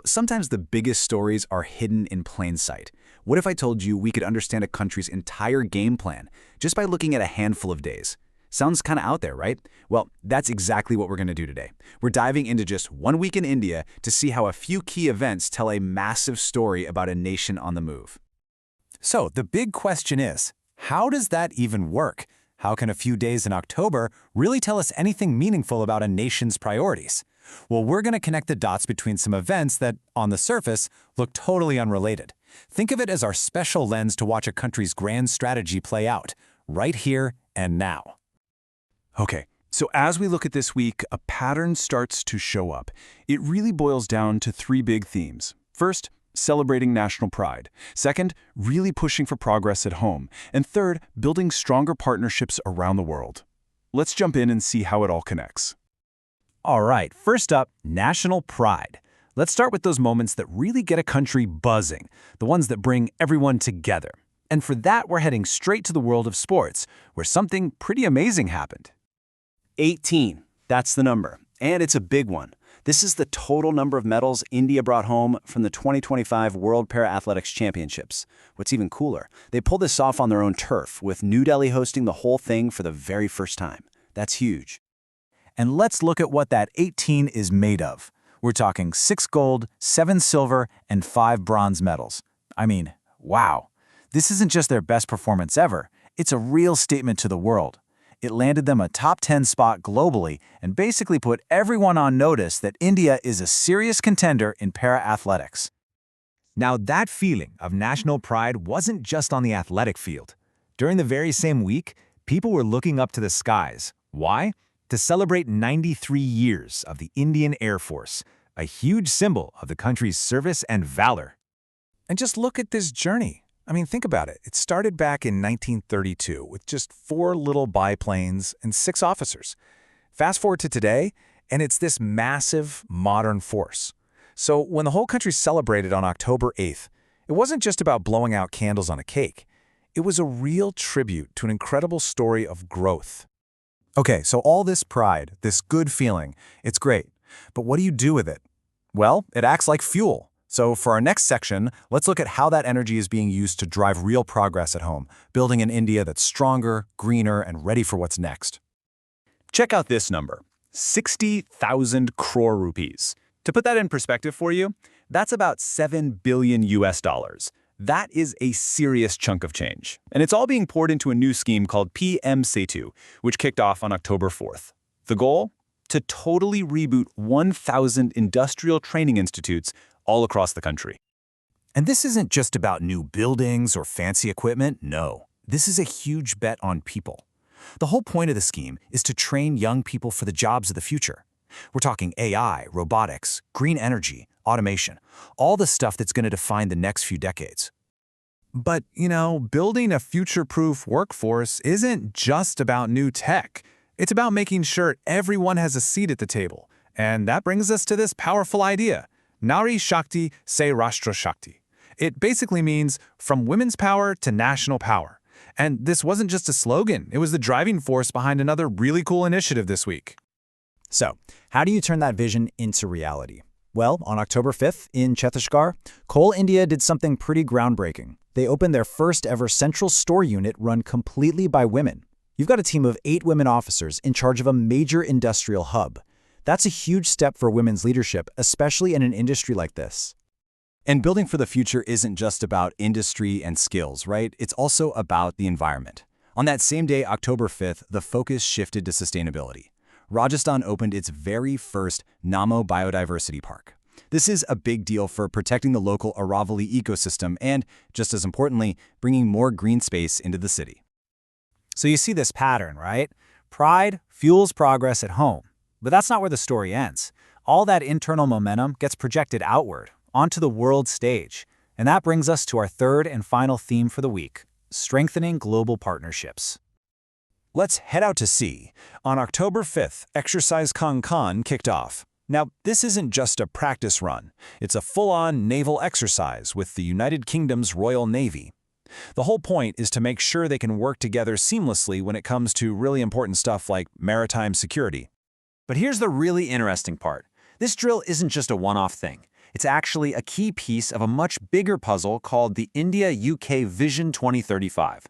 Sometimes the biggest stories are hidden in plain sight. What if I told you we could understand a country's entire game plan just by looking at a handful of days? Sounds kind of out there, right? Well, that's exactly what we're going to do today. We're diving into just 1 week in India to see how a few key events tell a massive story about a nation on the move. So the big question is, how does that even work? How can a few days in October really tell us anything meaningful about a nation's priorities? Well, we're going to connect the dots between some events that, on the surface, look totally unrelated. Think of it as our special lens to watch a country's grand strategy play out, right here and now. Okay, so as we look at this week, a pattern starts to show up. It really boils down to three big themes. First, celebrating national pride. Second, really pushing for progress at home. And third, building stronger partnerships around the world. Let's jump in and see how it all connects. All right, first up, national pride. Let's start with those moments that really get a country buzzing, the ones that bring everyone together. And for that, we're heading straight to the world of sports, where something pretty amazing happened. 18, that's the number, and it's a big one. This is the total number of medals India brought home from the 2025 World Para-Athletics Championships. What's even cooler, they pulled this off on their own turf, with New Delhi hosting the whole thing for the very first time. That's huge. And let's look at what that 18 is made of. We're talking 6 gold, 7 silver, and 5 bronze medals. I mean, wow. This isn't just their best performance ever. It's a real statement to the world. It landed them a top 10 spot globally and basically put everyone on notice that India is a serious contender in para-athletics. Now, that feeling of national pride wasn't just on the athletic field. During the very same week, people were looking up to the skies. Why? To celebrate 93 years of the Indian Air Force, a huge symbol of the country's service and valor. And just look at this journey. I mean, think about it. It started back in 1932 with just 4 little biplanes and 6 officers. Fast forward to today, and it's this massive modern force. So when the whole country celebrated on October 8th, it wasn't just about blowing out candles on a cake. It was a real tribute to an incredible story of growth. Okay, so all this pride, this good feeling, it's great. But what do you do with it? Well, it acts like fuel. So for our next section, let's look at how that energy is being used to drive real progress at home, building an India that's stronger, greener, and ready for what's next. Check out this number, 60,000 crore rupees. To put that in perspective for you, that's about $7 billion US. That is a serious chunk of change. And it's all being poured into a new scheme called PM Setu, which kicked off on October 4th. The goal? To totally reboot 1,000 industrial training institutes all across the country. And this isn't just about new buildings or fancy equipment. No, this is a huge bet on people. The whole point of the scheme is to train young people for the jobs of the future. We're talking AI, robotics, green energy, automation, all the stuff that's going to define the next few decades. But, building a future-proof workforce isn't just about new tech. It's about making sure everyone has a seat at the table. And that brings us to this powerful idea. Nari Shakti se Rashtra Shakti. It basically means from women's power to national power. And this wasn't just a slogan, it was the driving force behind another really cool initiative this week. So, how do you turn that vision into reality? Well, on October 5th in Chhattisgarh, Coal India did something pretty groundbreaking. They opened their first ever central store unit run completely by women. You've got a team of 8 women officers in charge of a major industrial hub. That's a huge step for women's leadership, especially in an industry like this. And building for the future isn't just about industry and skills, right? It's also about the environment. On that same day, October 5th, the focus shifted to sustainability. Rajasthan opened its very first Namo Biodiversity Park. This is a big deal for protecting the local Aravalli ecosystem and, just as importantly, bringing more green space into the city. So you see this pattern, right? Pride fuels progress at home. But that's not where the story ends. All that internal momentum gets projected outward, onto the world stage. And that brings us to our third and final theme for the week, strengthening global partnerships. Let's head out to sea. On October 5th, Exercise Konkan kicked off. Now, this isn't just a practice run. It's a full-on naval exercise with the United Kingdom's Royal Navy. The whole point is to make sure they can work together seamlessly when it comes to really important stuff like maritime security. But here's the really interesting part. This drill isn't just a one-off thing. It's actually a key piece of a much bigger puzzle called the India-UK Vision 2035.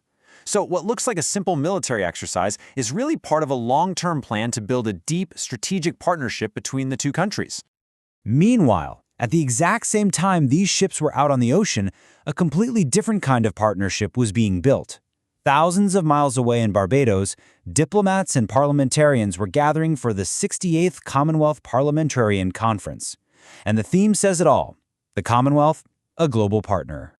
So what looks like a simple military exercise is really part of a long-term plan to build a deep strategic partnership between the two countries. Meanwhile, at the exact same time these ships were out on the ocean, a completely different kind of partnership was being built. Thousands of miles away in Barbados, diplomats and parliamentarians were gathering for the 68th Commonwealth Parliamentarian Conference. And the theme says it all: the Commonwealth, a global partner.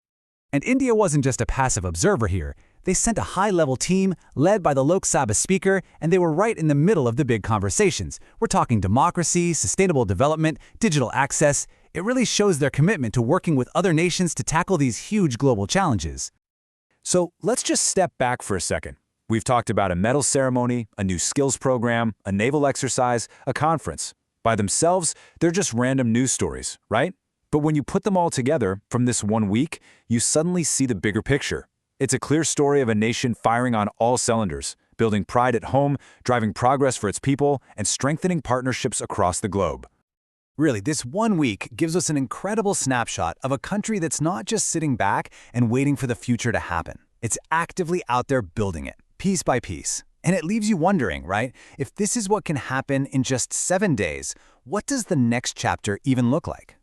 And India wasn't just a passive observer here. They sent a high-level team led by the Lok Sabha speaker, and they were right in the middle of the big conversations. We're talking democracy, sustainable development, digital access. It really shows their commitment to working with other nations to tackle these huge global challenges. So let's just step back for a second. We've talked about a medal ceremony, a new skills program, a naval exercise, a conference. By themselves, they're just random news stories, right? But when you put them all together from this one week, you suddenly see the bigger picture. It's a clear story of a nation firing on all cylinders, building pride at home, driving progress for its people, and strengthening partnerships across the globe. Really, this 1 week gives us an incredible snapshot of a country that's not just sitting back and waiting for the future to happen. It's actively out there building it, piece by piece. And it leaves you wondering, right? If this is what can happen in just 7 days, what does the next chapter even look like?